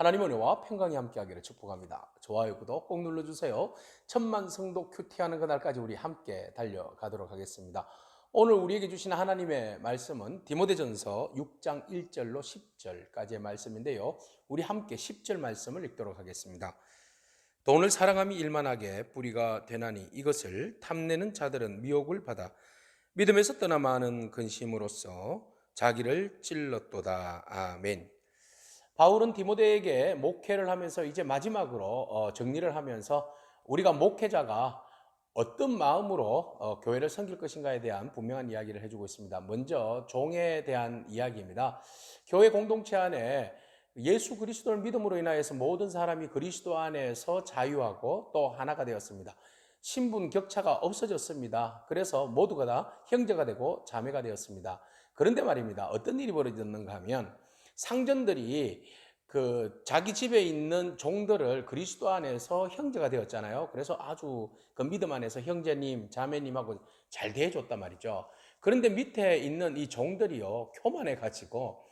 하나님의 은혜와 평강이 함께하기를 축복합니다. 좋아요, 구독 꼭 눌러주세요. 천만 성도 큐티하는 그날까지 우리 함께 달려가도록 하겠습니다. 오늘 우리에게 주신 하나님의 말씀은 디모데전서 6장 1절로 10절까지의 말씀인데요. 우리 함께 10절 말씀을 읽도록 하겠습니다. 돈을 사랑함이 일만하게 뿌리가 되나니 이것을 탐내는 자들은 미혹을 받아 믿음에서 떠나 많은 근심으로써 자기를 찔렀도다. 아멘. 바울은 디모데에게 목회를 하면서 이제 마지막으로 정리를 하면서 우리가 목회자가 어떤 마음으로 교회를 섬길 것인가에 대한 분명한 이야기를 해주고 있습니다. 먼저 종에 대한 이야기입니다. 교회 공동체 안에 예수 그리스도를 믿음으로 인하여서 모든 사람이 그리스도 안에서 자유하고 또 하나가 되었습니다. 신분 격차가 없어졌습니다. 그래서 모두가 다 형제가 되고 자매가 되었습니다. 그런데 말입니다. 어떤 일이 벌어졌는가 하면 상전들이 자기 집에 있는 종들을 그리스도 안에서 형제가 되었잖아요. 그래서 아주 그 믿음 안에서 형제님, 자매님하고 잘 대해줬단 말이죠. 그런데 밑에 있는 이 종들이요, 교만해가지고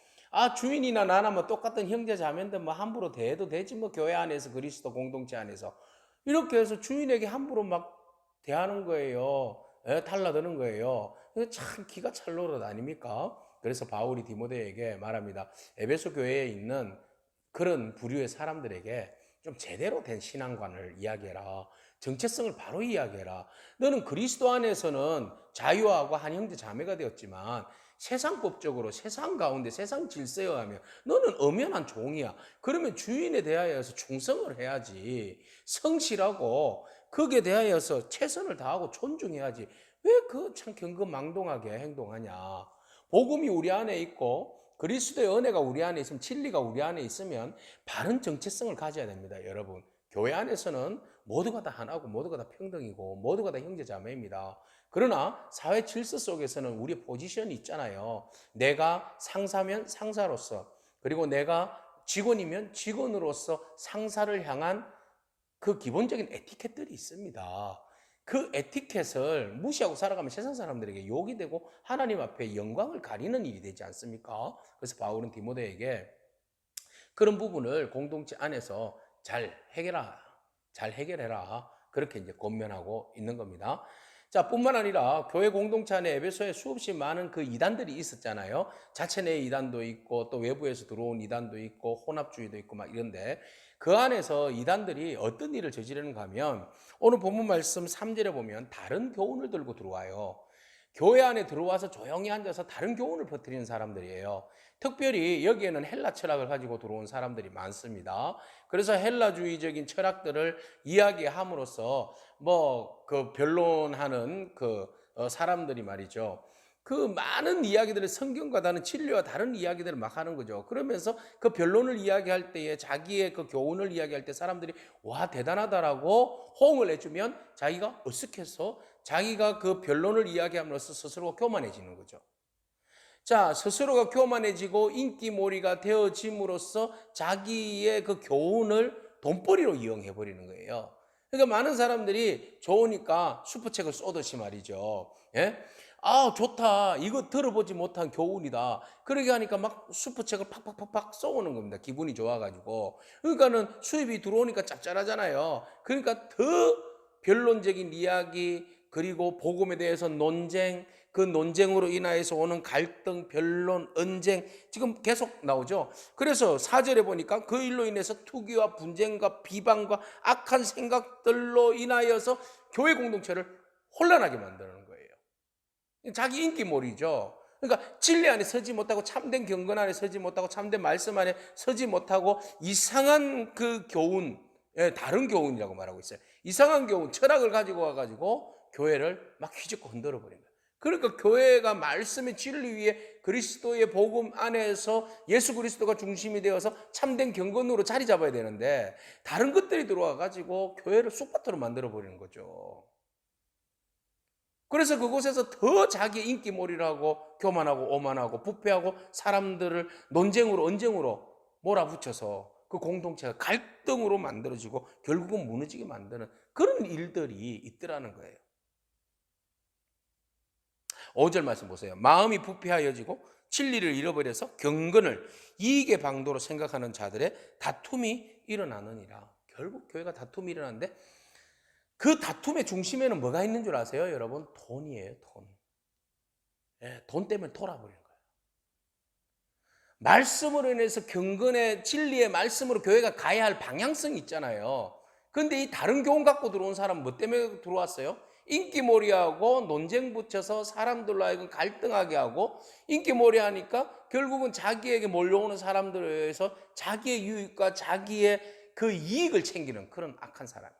주인이나 나나 뭐 똑같은 형제 자매인데 뭐 함부로 대해도 되지 뭐 교회 안에서 그리스도 공동체 안에서 이렇게 해서 주인에게 함부로 막 대하는 거예요. 달라드는 거예요. 참 기가 찰 노릇 아닙니까? 그래서 바울이 디모데에게 말합니다. 에베소 교회에 있는 그런 부류의 사람들에게 좀 제대로 된 신앙관을 이야기해라. 정체성을 바로 이야기해라. 너는 그리스도 안에서는 자유하고 한 형제 자매가 되었지만 세상법적으로 세상 가운데 세상 질서에 의하면 너는 엄연한 종이야. 그러면 주인에 대하여서 충성을 해야지. 성실하고 거기에 대하여서 최선을 다하고 존중해야지. 왜 그 참 경거망동하게 행동하냐. 복음이 우리 안에 있고 그리스도의 은혜가 우리 안에 있으면 진리가 우리 안에 있으면 바른 정체성을 가져야 됩니다. 여러분, 교회 안에서는 모두가 다 하나고 모두가 다 평등이고 모두가 다 형제자매입니다. 그러나 사회 질서 속에서는 우리의 포지션이 있잖아요. 내가 상사면 상사로서, 그리고 내가 직원이면 직원으로서 상사를 향한 그 기본적인 에티켓들이 있습니다. 그 에티켓을 무시하고 살아가면 세상 사람들에게 욕이 되고 하나님 앞에 영광을 가리는 일이 되지 않습니까? 그래서 바울은 디모데에게 그런 부분을 공동체 안에서 잘 해결해라. 그렇게 이제 권면하고 있는 겁니다. 자, 뿐만 아니라 교회 공동체 안에 에베소에 수없이 많은 그 이단들이 있었잖아요. 자체 내 이단도 있고 또 외부에서 들어온 이단도 있고 혼합주의도 있고 막 이런데 그 안에서 이단들이 어떤 일을 저지르는가 하면 오늘 본문 말씀 3절에 보면 다른 교훈을 들고 들어와요. 교회 안에 들어와서 조용히 앉아서 다른 교훈을 퍼뜨리는 사람들이에요. 특별히 여기에는 헬라 철학을 가지고 들어온 사람들이 많습니다. 그래서 헬라주의적인 철학들을 이야기함으로써 변론하는 사람들이 말이죠. 그 많은 이야기들을 성경과 다른 진리와 다른 이야기들을 막 하는 거죠. 그러면서 그 변론을 이야기할 때에 자기의 그 교훈을 이야기할 때 사람들이 와 대단하다라고 호응을 해주면 자기가 어색해서 자기가 그 변론을 이야기함으로써 스스로가 교만해지는 거죠. 자, 스스로가 교만해지고 인기몰이가 되어짐으로써 자기의 그 교훈을 돈벌이로 이용해 버리는 거예요. 그러니까 많은 사람들이 좋으니까 슈퍼책을 쏘듯이 말이죠. 예? 좋다. 이거 들어보지 못한 교훈이다. 그러게 하니까 막 슈퍼책을 팍팍팍팍 쏘는 겁니다. 기분이 좋아가지고. 그러니까는 수입이 들어오니까 짭짤하잖아요. 그러니까 더 변론적인 이야기, 그리고 복음에 대해서 논쟁, 그 논쟁으로 인하여서 오는 갈등, 변론, 언쟁 지금 계속 나오죠. 그래서 4절에 보니까 그 일로 인해서 투기와 분쟁과 비방과 악한 생각들로 인하여서 교회 공동체를 혼란하게 만드는 거예요. 자기 인기몰이죠. 그러니까 진리 안에 서지 못하고 참된 경건 안에 서지 못하고 참된 말씀 안에 서지 못하고 이상한 그 교훈, 다른 교훈이라고 말하고 있어요. 이상한 교훈, 철학을 가지고 와가지고 교회를 막 휘젓고 흔들어 버린 거예요. 그러니까 교회가 말씀의 진리 위에 그리스도의 복음 안에서 예수 그리스도가 중심이 되어서 참된 경건으로 자리 잡아야 되는데 다른 것들이 들어와 가지고 교회를 쑥밭으로 만들어 버리는 거죠. 그래서 그곳에서 더 자기 인기몰이를 하고 교만하고 오만하고 부패하고 사람들을 논쟁으로 언쟁으로 몰아붙여서 그 공동체가 갈등으로 만들어지고 결국은 무너지게 만드는 그런 일들이 있더라는 거예요. 5절 말씀 보세요. 마음이 부패하여지고 진리를 잃어버려서 경건을 이익의 방도로 생각하는 자들의 다툼이 일어나느니라. 결국 교회가 다툼이 일어나는데 그 다툼의 중심에는 뭐가 있는 줄 아세요? 여러분, 돈이에요. 돈. 예, 돈 때문에 돌아버리는 거예요. 말씀으로 인해서 경건의 진리의 말씀으로 교회가 가야 할 방향성이 있잖아요. 그런데 이 다른 교훈 갖고 들어온 사람은 뭐 때문에 들어왔어요? 인기몰이하고 논쟁 붙여서 사람들로 하여금 갈등하게 하고, 인기몰이 하니까 결국은 자기에게 몰려오는 사람들에 의해서 자기의 유익과 자기의 그 이익을 챙기는 그런 악한 사람.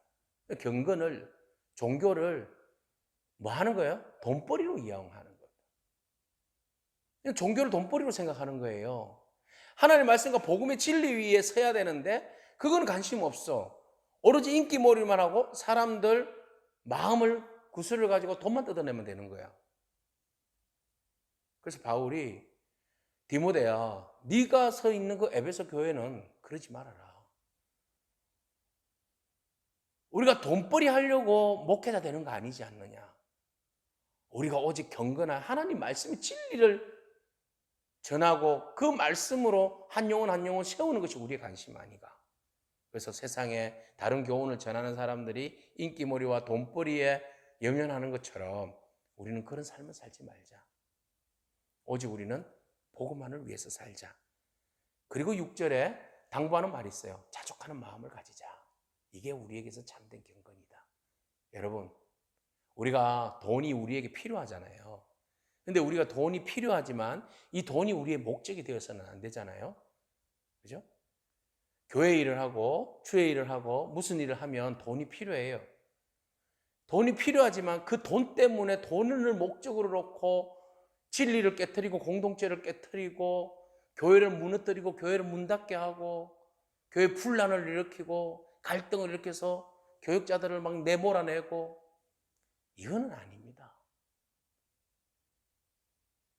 경건을, 종교를 뭐 하는 거예요? 돈벌이로 이용하는 거예요. 종교를 돈벌이로 생각하는 거예요. 하나님의 말씀과 복음의 진리 위에 서야 되는데 그건 관심 없어. 오로지 인기몰이만 하고 사람들 마음을 구슬을 가지고 돈만 뜯어내면 되는 거야. 그래서 바울이 디모데야, 네가 서 있는 그 에베소 교회는 그러지 말아라. 우리가 돈벌이 하려고 목회자 되는 거 아니지 않느냐. 우리가 오직 경건한 하나님 말씀의 진리를 전하고 그 말씀으로 한 영혼 한 영혼 세우는 것이 우리의 관심 아니가. 그래서 세상에 다른 교훈을 전하는 사람들이 인기몰이와 돈벌이에 연연하는 것처럼 우리는 그런 삶을 살지 말자. 오직 우리는 복음만을 위해서 살자. 그리고 6절에 당부하는 말이 있어요. 자족하는 마음을 가지자. 이게 우리에게서 참된 경건이다. 여러분, 우리가 돈이 우리에게 필요하잖아요. 근데 우리가 돈이 필요하지만 이 돈이 우리의 목적이 되어서는 안 되잖아요. 그죠? 교회 일을 하고 주의 일을 하고 무슨 일을 하면 돈이 필요해요. 돈이 필요하지만 그 돈 때문에 돈을 목적으로 놓고 진리를 깨트리고 공동체를 깨트리고 교회를 무너뜨리고 교회를 문 닫게 하고 교회 분란을 일으키고 갈등을 일으켜서 교역자들을 막 내몰아내고, 이거는 아닙니다.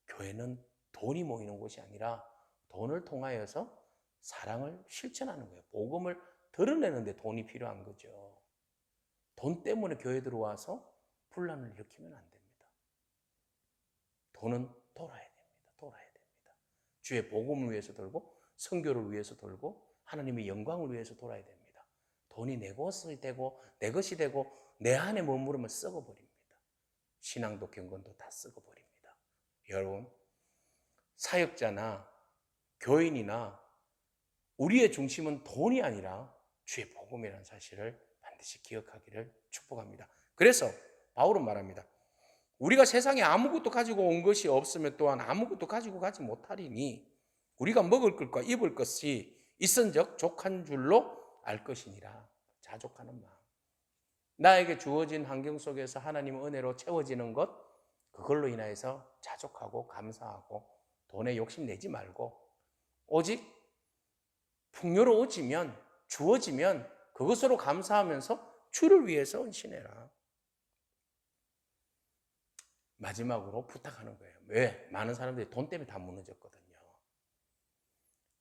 교회는 돈이 모이는 곳이 아니라 돈을 통하여서 사랑을 실천하는 거예요. 복음을 드러내는데 돈이 필요한 거죠. 돈 때문에 교회 들어와서 분란을 일으키면 안 됩니다. 돈은 돌아야 됩니다. 돌아야 됩니다. 주의 복음을 위해서 돌고 선교를 위해서 돌고 하나님의 영광을 위해서 돌아야 됩니다. 돈이 내 것이 되고 내 것이 되고 내 안에 머무르면 썩어버립니다. 신앙도 경건도 다 썩어버립니다. 여러분, 사역자나 교인이나 우리의 중심은 돈이 아니라 주의 복음이라는 사실을 반드시 기억하기를 축복합니다. 그래서 바울은 말합니다. 우리가 세상에 아무것도 가지고 온 것이 없으면 또한 아무것도 가지고 가지 못하리니 우리가 먹을 것과 입을 것이 있은즉 족한 줄로 알 것이니라. 자족하는 마음. 나에게 주어진 환경 속에서 하나님의 은혜로 채워지는 것, 그걸로 인하여서 자족하고 감사하고 돈에 욕심내지 말고 오직 풍요로워지면, 주어지면 그것으로 감사하면서 주를 위해서 헌신해라. 마지막으로 부탁하는 거예요. 왜? 많은 사람들이 돈 때문에 다 무너졌거든요.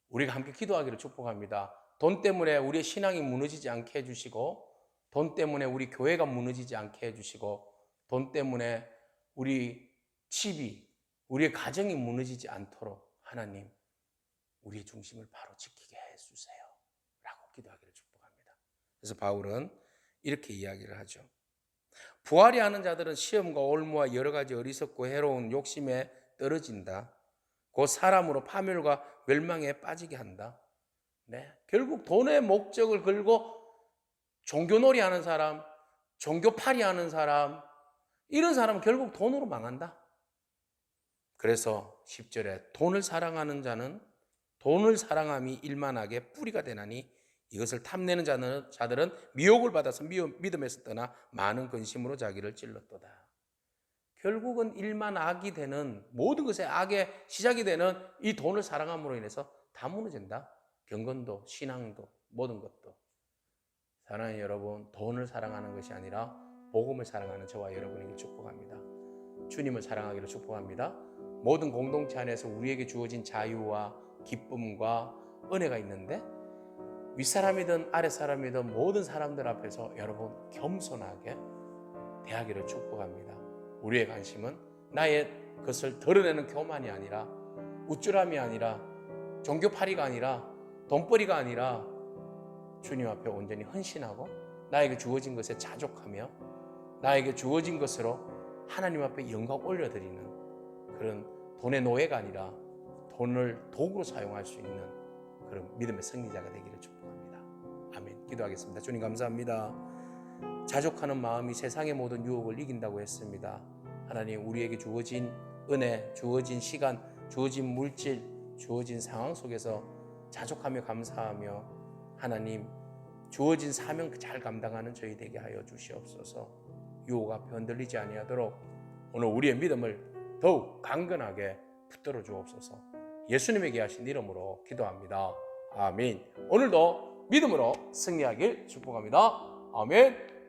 우리가 함께 기도하기를 축복합니다. 돈 때문에 우리의 신앙이 무너지지 않게 해주시고, 돈 때문에 우리 교회가 무너지지 않게 해주시고, 돈 때문에 우리 집이, 우리의 가정이 무너지지 않도록 하나님, 우리의 중심을 바로 지키게 해주세요. 라고 기도하기를 축복합니다. 그래서 바울은 이렇게 이야기를 하죠. 부활이 하는 자들은 시험과 올무와 여러 가지 어리석고 해로운 욕심에 떨어진다. 곧 사람으로 파멸과 멸망에 빠지게 한다. 네, 결국 돈의 목적을 걸고 종교놀이 하는 사람, 종교팔이 하는 사람, 이런 사람은 결국 돈으로 망한다. 그래서 10절에 돈을 사랑하는 자는 돈을 사랑함이 일만하게 뿌리가 되나니 이것을 탐내는 자들은 미혹을 받아서 믿음에서 떠나 많은 근심으로 자기를 찔렀도다. 결국은 일만 악이 되는, 모든 것의 악의 시작이 되는 이 돈을 사랑함으로 인해서 다 무너진다. 경건도 신앙도 모든 것도. 사랑하는 여러분, 돈을 사랑하는 것이 아니라 복음을 사랑하는 저와 여러분에게 축복합니다. 주님을 사랑하기를 축복합니다. 모든 공동체 안에서 우리에게 주어진 자유와 기쁨과 은혜가 있는데 윗사람이든 아랫사람이든 모든 사람들 앞에서 여러분 겸손하게 대하기를 축복합니다. 우리의 관심은 나의 것을 드러내는 교만이 아니라 우쭐함이 아니라 종교팔이가 아니라 돈벌이가 아니라 주님 앞에 온전히 헌신하고 나에게 주어진 것에 자족하며 나에게 주어진 것으로 하나님 앞에 영광 올려드리는 그런 돈의 노예가 아니라 돈을 도구로 사용할 수 있는 그런 믿음의 승리자가 되기를 축복합니다. 아멘. 기도하겠습니다. 주님 감사합니다. 자족하는 마음이 세상의 모든 유혹을 이긴다고 했습니다. 하나님, 우리에게 주어진 은혜, 주어진 시간, 주어진 물질, 주어진 상황 속에서 자족하며 감사하며 하나님 주어진 사명 잘 감당하는 저희 되게 하여 주시옵소서. 유혹 앞에 흔들리지 아니하도록 오늘 우리의 믿음을 더욱 강건하게 붙들어 주옵소서. 예수님에게 하신 이름으로 기도합니다. 아멘. 오늘도 믿음으로 승리하길 축복합니다. 아멘.